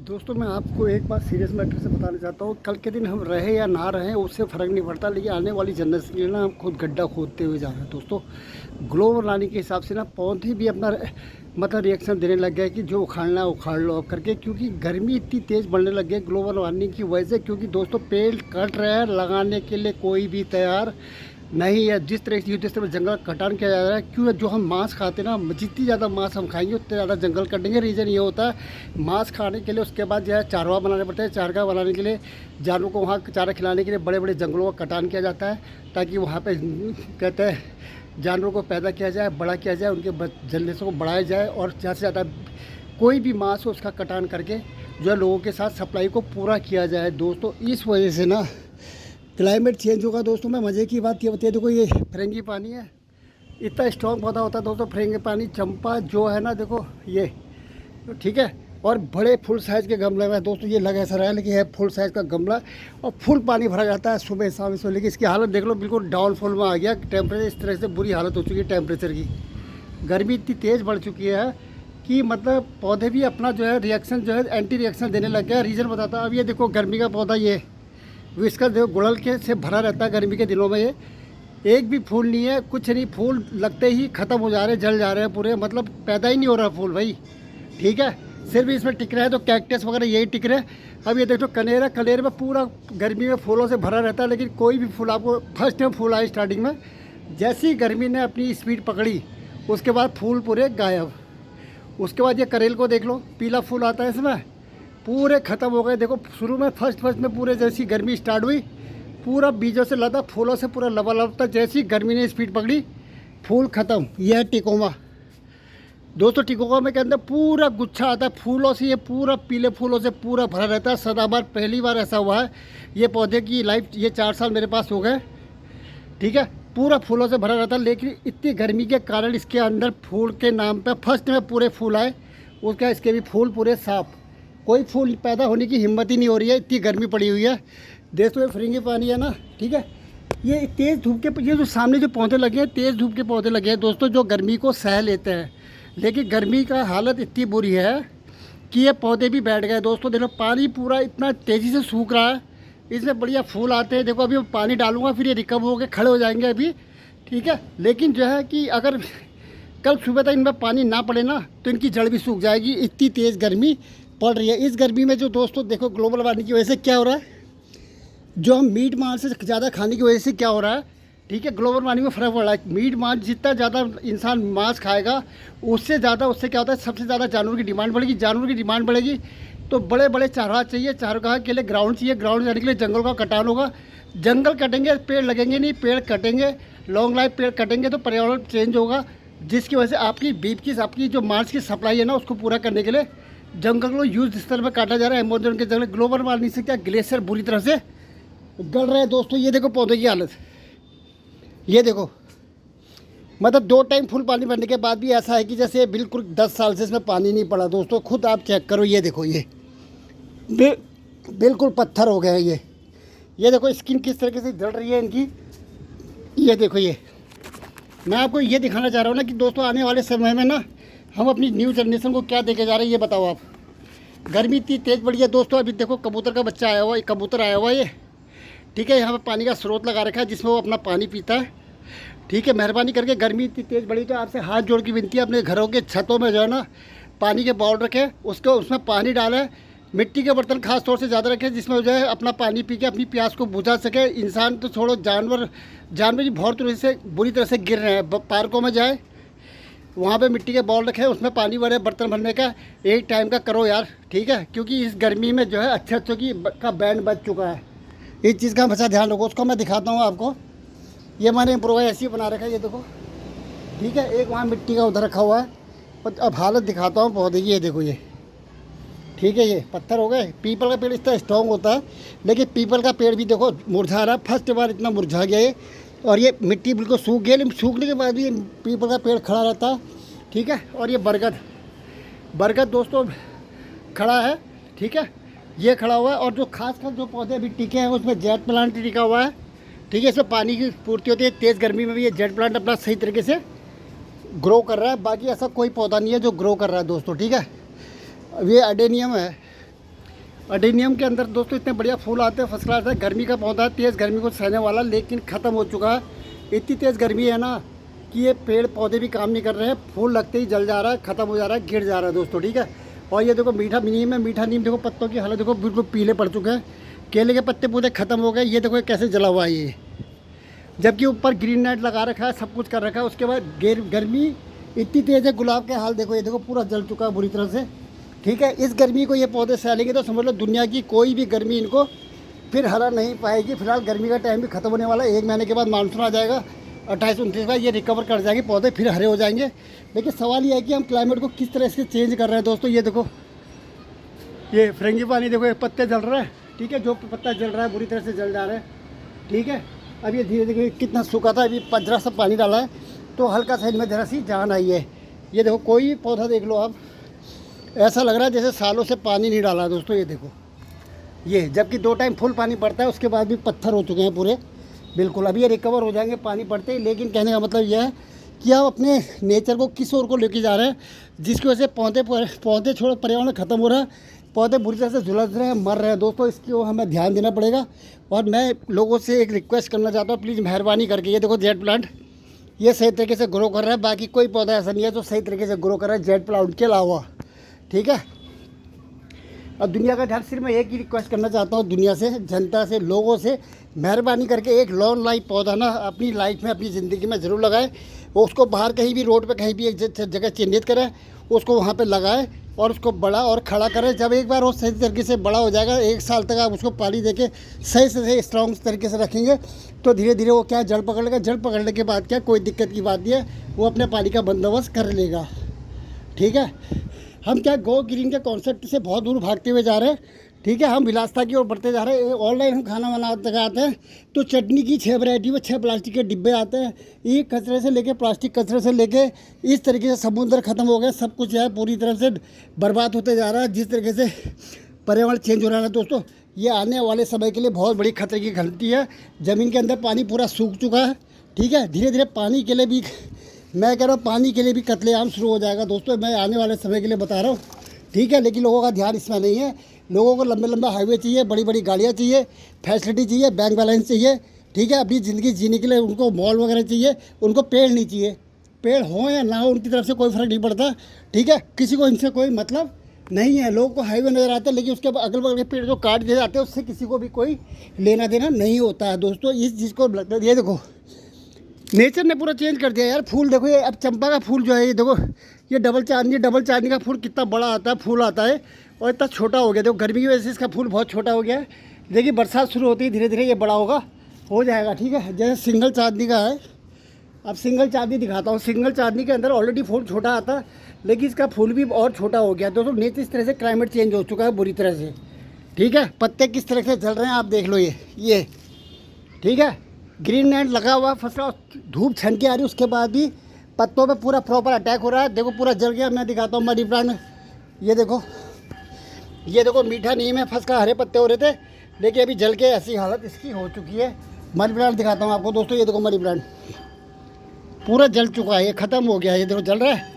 दोस्तों मैं आपको एक बात सीरियस मैटर से बताना चाहता हूँ। कल के दिन हम रहे या ना रहे उससे फ़र्क नहीं पड़ता, लेकिन आने वाली जनरेशन के लिए ना हम खुद गड्ढा खोदते हुए जा रहे हैं। दोस्तों ग्लोबल वार्मिंग के हिसाब से ना पौधे भी अपना मतलब रिएक्शन देने लग गए कि जो उखाड़ना है उखाड़ लो अब करके, क्योंकि गर्मी इतनी तेज़ बढ़ने लग गई ग्लोबल वार्मिंग की वजह से। क्योंकि दोस्तों पेड़ कट रहे हैं, लगाने के लिए कोई भी तैयार नहीं है। जिस तरह जंगल कटान किया जा रहा है, क्यों जो हम मांस खाते हैं ना, जितनी ज़्यादा मांस हम खाएंगे उतने ज़्यादा जंगल कटेंगे। रीज़न ये होता है मांस खाने के लिए, उसके बाद जो है चारवा बनाने पड़ते हैं। चारगा बनाने के लिए जानवरों को वहाँ चारा खिलाने के लिए बड़े बड़े जंगलों का कटान किया जाता है, ताकि वहाँ पे कहते हैं जानवरों को पैदा किया जाए, बड़ा किया जाए, उनके जनरेशन को बढ़ाया जाए, और ज़्यादा से ज़्यादा कोई भी मांस हो उसका कटान करके जो है लोगों के साथ सप्लाई को पूरा किया जाए। दोस्तों इस वजह से ना क्लाइमेट चेंज होगा। दोस्तों मैं मज़े की बात ये बताइए, देखो ये फरंगी पानी है, इतना स्ट्रॉन्ग पौधा होता है दोस्तों फरंगी पानी। चंपा जो है ना, देखो ये ठीक है, और बड़े फुल साइज़ के गमले में दोस्तों ये लगा ऐसा रहा है, लेकिन है फुल साइज़ का गमला और फुल पानी भरा जाता है सुबह शाम इसमें। लेकिन इसकी हालत देख लो, बिल्कुल डाउनफॉल में आ गया टेम्परेचर। इस तरह से बुरी हालत हो चुकी है टेम्परेचर की। गर्मी इतनी तेज़ बढ़ चुकी है कि मतलब पौधे भी अपना जो है रिएक्शन जो है एंटी रिएक्शन देने लग गया। रीज़न बताता हूँ। अब ये देखो गर्मी का पौधा, ये इसका देखो गुड़हल के से भरा रहता है गर्मी के दिनों में। ये एक भी फूल नहीं है, कुछ नहीं, फूल लगते ही ख़त्म हो जा रहे हैं, जल जा रहे हैं पूरे, मतलब पैदा ही नहीं हो रहा फूल भाई। ठीक है, सिर्फ इसमें टिक रहा है तो कैक्टस वगैरह यही टिक रहे हैं। अब ये देखो कनेरा, कनेरे में पूरा गर्मी में फूलों से भरा रहता है, लेकिन कोई भी फूल आपको फर्स्ट टाइम फूल आए स्टार्टिंग में, जैसी गर्मी ने अपनी स्पीड पकड़ी उसके बाद फूल पूरे गायब। उसके बाद ये करेल को देख लो, पीला फूल आता है इसमें, पूरे ख़त्म हो गए। देखो शुरू में फर्स्ट में पूरे जैसी गर्मी स्टार्ट हुई, पूरा बीजों से लदा, फूलों से पूरा लबालब था। जैसी गर्मी ने स्पीड पकड़ी फूल ख़त्म। यह है टिकोमा दोस्तों। टिकोमा के अंदर पूरा गुच्छा आता है फूलों से, ये पूरा पीले फूलों से पूरा भरा रहता है सदाबहार। पहली बार ऐसा हुआ है ये पौधे की लाइफ, ये 4 साल मेरे पास हो गए। ठीक है, पूरा फूलों से भरा रहता है, लेकिन इतनी गर्मी के कारण इसके अंदर फूल के नाम पे फर्स्ट में पूरे फूल आए, उसका इसके भी फूल पूरे साफ, कोई फूल पैदा होने की हिम्मत ही नहीं हो रही है, इतनी गर्मी पड़ी हुई है। देखो ये फरंगी पानी है ना, ठीक है, ये तेज़ धूप के, ये जो सामने जो पौधे लगे हैं तेज़ धूप के पौधे लगे हैं दोस्तों, जो गर्मी को सह लेते हैं। लेकिन गर्मी का हालत इतनी बुरी है कि ये पौधे भी बैठ गए दोस्तों। देखो पानी पूरा इतना तेज़ी से सूख रहा है, इसमें बढ़िया फूल आते हैं। देखो अभी मैं पानी डालूंगा फिर ये रिकवर होकर खड़े हो जाएंगे अभी। ठीक है, लेकिन जो है कि अगर कल सुबह तक इनमें पानी ना पड़े ना तो इनकी जड़ भी सूख जाएगी, इतनी तेज़ गर्मी पड़ रही है। इस गर्मी में जो दोस्तों देखो ग्लोबल वार्मिंग की वजह से क्या हो रहा है, जो हम मीट मांस से ज़्यादा खाने की वजह से क्या हो रहा है, ठीक है, ग्लोबल वार्मिंग में फ़र्क पड़ रहा है। मीट मांस जितना ज़्यादा इंसान मांस खाएगा उससे ज़्यादा, उससे क्या होता है, सबसे ज़्यादा जानवर की डिमांड बढ़ेगी। जानवर की डिमांड बढ़ेगी तो बड़े बड़े चारागाह चाहिए, चारागाह के लिए ग्राउंड चाहिए, ग्राउंड जाने के लिए जंगल का कटान होगा। जंगल कटेंगे पेड़ लगेंगे नहीं, पेड़ कटेंगे, लॉन्ग लाइफ पेड़ कटेंगे तो पर्यावरण चेंज होगा, जिसकी वजह से आपकी बीफ की, आपकी जो मांस की सप्लाई है ना उसको पूरा करने के लिए जंगल को यूज स्तर पर काटा जा रहा है। अमेज़न के जंगल ग्लोबल वार्मिंग से क्या ग्लेशियर बुरी तरह से गल रहे हैं दोस्तों। ये देखो पौधे की हालत, ये देखो, मतलब 2 टाइम फुल पानी भरने के बाद भी ऐसा है कि जैसे बिल्कुल 10 साल से इसमें पानी नहीं पड़ा दोस्तों। खुद आप चेक करो, ये देखो, ये बिल्कुल पत्थर हो गए हैं ये देखो स्किन किस तरीके से जल रही है इनकी। ये देखो, ये मैं आपको ये दिखाना चाह रहा हूँ ना कि दोस्तों आने वाले समय में ना हम अपनी न्यू जनरेशन को क्या देके जा रहे हैं, ये बताओ आप। गर्मी इतनी तेज़ बढ़ी है दोस्तों। अभी देखो कबूतर का बच्चा आया हुआ है, कबूतर आया हुआ है ये, ठीक है, यहाँ पे पानी का स्रोत लगा रखा है जिसमें वो अपना पानी पीता है। ठीक है, मेहरबानी करके गर्मी इतनी तेज़ बढ़ी तो आपसे हाथ जोड़ की विनती है, अपने घरों के छतों में जो है ना पानी के बाउल रखें, उसको उसमें पानी डालें। मिट्टी के बर्तन खास तौर से ज़्यादा रखें जिसमें जो है अपना पानी पी के अपनी प्यास को बुझा सके। इंसान तो छोड़ो, जानवर भी बहुत तरह से बुरी तरह से गिर रहे हैं। पार्कों में जाए, वहाँ पे मिट्टी के बाउल रखे, उसमें पानी भरे, बर्तन भरने का एक टाइम का करो यार, ठीक है, क्योंकि इस गर्मी में जो है अच्छे अच्छों की का बैंड बज चुका है। इस चीज़ का हमेशा ध्यान रखो। उसको मैं दिखाता हूँ आपको, ये मैंने इम्प्रोवाइज ऐसी बना रखा है, ये देखो, ठीक है, एक वहाँ मिट्टी का उधर रखा हुआ है। और अब हालत दिखाता हूँ पौधे की, ये देखो, ये ठीक है, ये पत्थर हो गए। पीपल का पेड़ इतना स्ट्रॉन्ग होता है, लेकिन पीपल का पेड़ भी देखो मुरझा रहा है, फर्स्ट बार इतना मुरझा गया ये, और ये मिट्टी बिल्कुल सूख गई, लेकिन सूखने के बाद भी पीपल का पेड़ खड़ा रहता है। ठीक है, और ये बरगद दोस्तों खड़ा है, ठीक है, ये खड़ा हुआ है। और जो खासकर जो पौधे अभी टिके हैं उसमें जेट प्लांट टिका हुआ है, ठीक है, इसमें पानी की पूर्ति होती है। तेज़ गर्मी में भी ये जेट प्लांट अपना सही तरीके से ग्रो कर रहा है। बाकी ऐसा कोई पौधा नहीं है जो ग्रो कर रहा है दोस्तों, ठीक है। अब ये एडेनियम है, अडेनियम के अंदर दोस्तों इतने बढ़िया फूल आते हैं, फर्स्ट क्लास है। गर्मी का पौधा है, तेज़ गर्मी को सहने वाला, लेकिन ख़त्म हो चुका है। इतनी तेज़ गर्मी है ना कि ये पेड़ पौधे भी काम नहीं कर रहे हैं, फूल लगते ही जल जा रहा है, ख़त्म हो जा रहा है, गिर जा रहा है दोस्तों, ठीक है। और ये देखो मीठा नीम है, मीठा नीम देखो पत्तों की हालत देखो बिल्कुल पीले पड़ चुके हैं, केले के पत्ते पूरे ख़त्म हो गए। ये देखो ये कैसे जला हुआ है ये, जबकि ऊपर ग्रीन नेट लगा रखा है, सब कुछ कर रखा है। उसके बाद गर्मी इतनी तेज़ है, गुलाब के हाल देखो, ये देखो पूरा जल चुका है बुरी तरह से, ठीक है। इस गर्मी को ये पौधे सहलेंगे तो समझ लो दुनिया की कोई भी गर्मी इनको फिर हरा नहीं पाएगी। फिलहाल गर्मी का टाइम भी ख़त्म होने वाला है, 1 महीने के बाद मानसून आ जाएगा, 28-29 का ये रिकवर कर जाएंगे पौधे, फिर हरे हो जाएंगे। लेकिन सवाल ये है कि हम क्लाइमेट को किस तरह से चेंज कर रहे हैं दोस्तों। ये देखो ये फ्रेंगिपानी देखो, ये पत्ते जल रहे हैं, ठीक है, जो पत्ता जल रहा है बुरी तरह से जल जा रहा है, ठीक है। अब ये धीरे धीरे कितना सूखा था, अभी पजरा सा पानी डाला है तो हल्का सा इनमें ज़रा सी जान आई है। ये देखो कोई पौधा देख लो आप, ऐसा लग रहा है जैसे सालों से पानी नहीं डाला दोस्तों। ये देखो ये, जबकि 2 टाइम फुल पानी पड़ता है, उसके बाद भी पत्थर हो चुके हैं पूरे बिल्कुल। अभी ये रिकवर हो जाएंगे पानी पड़ते ही। लेकिन कहने का मतलब यह है कि आप अपने नेचर को किस ओर को लेके जा रहे हैं, जिसकी वजह से पौधे छोड़ो पर्यावरण ख़त्म हो रहा है, पौधे बुरी तरह से झुलस रहे हैं, मर रहे हैं दोस्तों। इसकी ओर हमें ध्यान देना पड़ेगा। और मैं लोगों से एक रिक्वेस्ट करना चाहता हूँ, प्लीज़ मेहरबानी करके, ये देखो जेड प्लांट ये सही तरीके से ग्रो कर रहा है, बाकी कोई पौधा ऐसा नहीं है जो सही तरीके से ग्रो कर रहा है जेड प्लांट के अलावा, ठीक है। अब दुनिया का ध्यान सिर्फ मैं एक ही रिक्वेस्ट करना चाहता हूँ, दुनिया से, जनता से, लोगों से, मेहरबानी करके एक लॉन्ग लाइफ पौधा ना अपनी लाइफ में, अपनी ज़िंदगी में ज़रूर लगाएं। उसको बाहर कहीं भी रोड पे कहीं भी एक जगह चिन्हित करें, उसको वहाँ पे लगाएं और उसको बड़ा और खड़ा करें। जब एक बार वो सही तरीके से बड़ा हो जाएगा, 1 साल तक आप उसको पानी देके सही से स्ट्रॉन्ग तरीके से रखेंगे तो धीरे धीरे वो क्या जड़ पकड़ लेगा। जड़ पकड़ने के बाद क्या कोई दिक्कत की बात नहीं है, वो अपने पानी का बंदोबस्त कर लेगा, ठीक है। हम क्या गो ग्रीन के कॉन्सेप्ट से बहुत दूर भागते हुए जा रहे हैं, ठीक है। हम विलासता की ओर बढ़ते जा रहे हैं। ऑनलाइन हम खाना बनाते आते हैं तो चटनी की 6 वैरायटी में 6 प्लास्टिक के डिब्बे आते हैं। ये कचरे से लेके, प्लास्टिक कचरे से लेके, इस तरीके से समुद्र ख़त्म हो गया, सब कुछ है पूरी तरह से बर्बाद होते जा रहा है। जिस तरीके से पर्यावरण चेंज हो रहा है दोस्तों, ये आने वाले समय के लिए बहुत बड़ी खतरे की घंटी है। ज़मीन के अंदर पानी पूरा सूख चुका है, ठीक है। धीरे धीरे पानी के लिए भी, मैं कह रहा हूँ पानी के लिए भी कत्लेआम शुरू हो जाएगा दोस्तों, मैं आने वाले समय के लिए बता रहा हूँ, ठीक है। लेकिन लोगों का ध्यान इसमें नहीं है। लोगों को लंबे लंबे हाईवे चाहिए, बड़ी बड़ी गाड़ियाँ चाहिए, फैसिलिटी चाहिए, बैंक बैलेंस चाहिए, ठीक है। अपनी ज़िंदगी जीने के लिए उनको मॉल वगैरह चाहिए, उनको पेड़ नहीं चाहिए। पेड़ हों या ना हो उनकी तरफ से कोई फ़र्क नहीं पड़ता, ठीक है। किसी को इनसे कोई मतलब नहीं है। लोगों को हाईवे नज़र आता है, लेकिन उसके अगल बगल के पेड़ जो काट दिए जाते हैं उससे किसी को भी कोई लेना देना नहीं होता है दोस्तों। इस चीज़ को लगता है, ये देखो नेचर ने पूरा चेंज कर दिया यार। फूल देखो, ये अब चंपा का फूल जो है, ये देखो ये डबल चांदनी का फूल कितना बड़ा आता है, फूल आता है, और इतना छोटा हो गया। देखो गर्मी की वजह से इसका फूल बहुत छोटा हो गया है। देखिए बरसात शुरू होती है, धीरे धीरे ये बड़ा होगा, हो जाएगा, ठीक है। जैसे सिंगल चांदनी का है, अब सिंगल चांदनी दिखाता हूँ। सिंगल चांदनी के अंदर ऑलरेडी फूल छोटा आता है, लेकिन इसका फूल भी और छोटा हो गया दोस्तों। नेचर इस तरह से क्लाइमेट चेंज हो चुका है बुरी तरह से, ठीक है। पत्ते किस तरह से जल रहे हैं आप देख लो, ये ठीक है। ग्रीन नेट लगा हुआ, फसल धूप छन के आ रही है, उसके बाद भी पत्तों पे पूरा प्रॉपर अटैक हो रहा है। देखो पूरा जल गया। मैं दिखाता हूँ मनी प्लांट, ये देखो मीठा नीम है, फर्स्ट का हरे पत्ते हो रहे थे, लेकिन अभी जल के ऐसी हालत इसकी हो चुकी है। मनी प्लांट दिखाता हूँ आपको दोस्तों, ये देखो मनी प्लांट पूरा जल चुका है, ये ख़त्म हो गया है, ये देखो जल रहा है।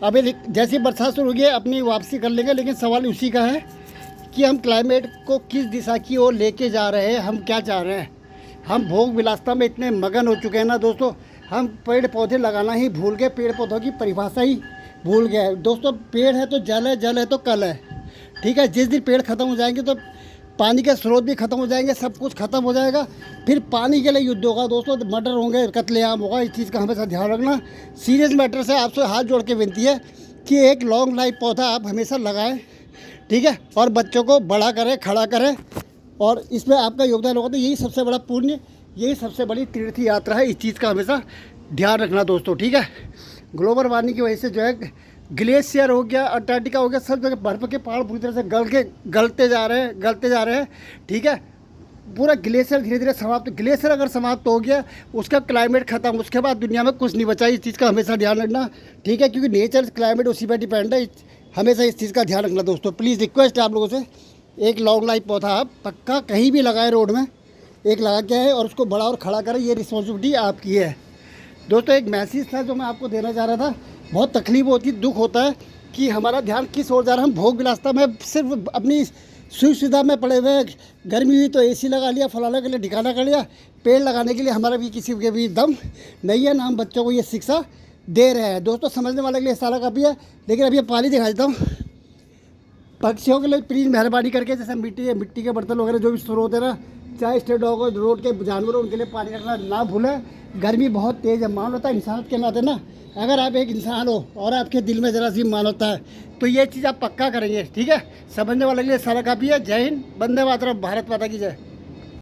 अभी जैसी बरसात शुरू होगी अपनी वापसी कर लेंगे, लेकिन सवाल उसी का है कि हम क्लाइमेट को किस दिशा की ओर लेके जा रहे हैं, हम क्या चाह रहे हैं। हम भोग विलासता में इतने मगन हो चुके हैं ना दोस्तों, हम पेड़ पौधे लगाना ही भूल गए, पेड़ पौधों की परिभाषा ही भूल गए दोस्तों। पेड़ है तो जल है, जल है तो कल है, ठीक है। जिस दिन पेड़ ख़त्म हो जाएंगे तो पानी के स्रोत भी ख़त्म हो जाएंगे, सब कुछ ख़त्म हो जाएगा। फिर पानी के लिए युद्ध होगा दोस्तों, मर्डर होंगे, कत्लेआम होगा। इस चीज़ का हमेशा ध्यान रखना। सीरियस मैटर से आपसे हाथ जोड़ के विनती है कि एक लॉन्ग लाइफ पौधा आप हमेशा लगाएं, ठीक है, और बच्चों को बड़ा करें, खड़ा करें, और इसमें आपका योगदान होगा। तो यही सबसे बड़ा पुण्य, यही सबसे बड़ी तीर्थ यात्रा है। इस चीज़ का हमेशा ध्यान रखना दोस्तों, ठीक है। ग्लोबल वार्मिंग की वजह से जो है ग्लेशियर हो गया, अंटार्कटिका हो गया, सब जगह बर्फ़ के पहाड़ पूरी तरह से गलते जा रहे हैं, ठीक है। पूरा ग्लेशियर धीरे धीरे समाप्त, ग्लेशियर अगर समाप्त हो गया, उसका क्लाइमेट ख़त्म, उसके बाद दुनिया में कुछ नहीं बचा। इस चीज़ का हमेशा ध्यान रखना, ठीक है, क्योंकि नेचर क्लाइमेट उसी पर डिपेंड है। हमेशा इस चीज़ का ध्यान रखना दोस्तों। प्लीज़ रिक्वेस्ट है आप लोगों से, एक लॉन्ग लाइफ पौधा आप पक्का कहीं भी लगाए, रोड में एक लगा के है, और उसको बड़ा और खड़ा करें। ये रिस्पॉन्सिबिलिटी आपकी है दोस्तों। एक मैसेज था जो मैं आपको देना चाह रहा था। बहुत तकलीफ होती, दुख होता है कि हमारा ध्यान किस ओर जा रहा है। हम भोग विलासता में सिर्फ अपनी सुख सुविधा में पड़े हुए हैं। गर्मी हुई तो एसी लगा लिया, फलाना के लिए ढिकाना कर लिया। पेड़ लगाने के लिए हमारा भी किसी के भी दम नहीं है ना, हम बच्चों को ये शिक्षा दे रहे हैं। दोस्तों समझने वाले के लिए सारा काफ़ी है। लेकिन अभी पानी दिखा देता हूँ पक्षियों के लिए। प्लीज़ मेहरबानी करके, जैसे मिट्टी के बर्तन वगैरह जो भी स्रोत है ना, चाहे स्ट्रीट डॉग हो, रोड के जानवर हो, उनके लिए पानी रखना ना भूलें। गर्मी बहुत तेज़ है, मानवता इंसानियत के नाते ना, अगर आप एक इंसान हो और आपके दिल में ज़रा सी मानवता है तो ये चीज़ आप पक्का करेंगे, ठीक है। समझने वाले के लिए सारा काफ़ी है। जय हिंद, वंदे मातरम, भारत माता की जय।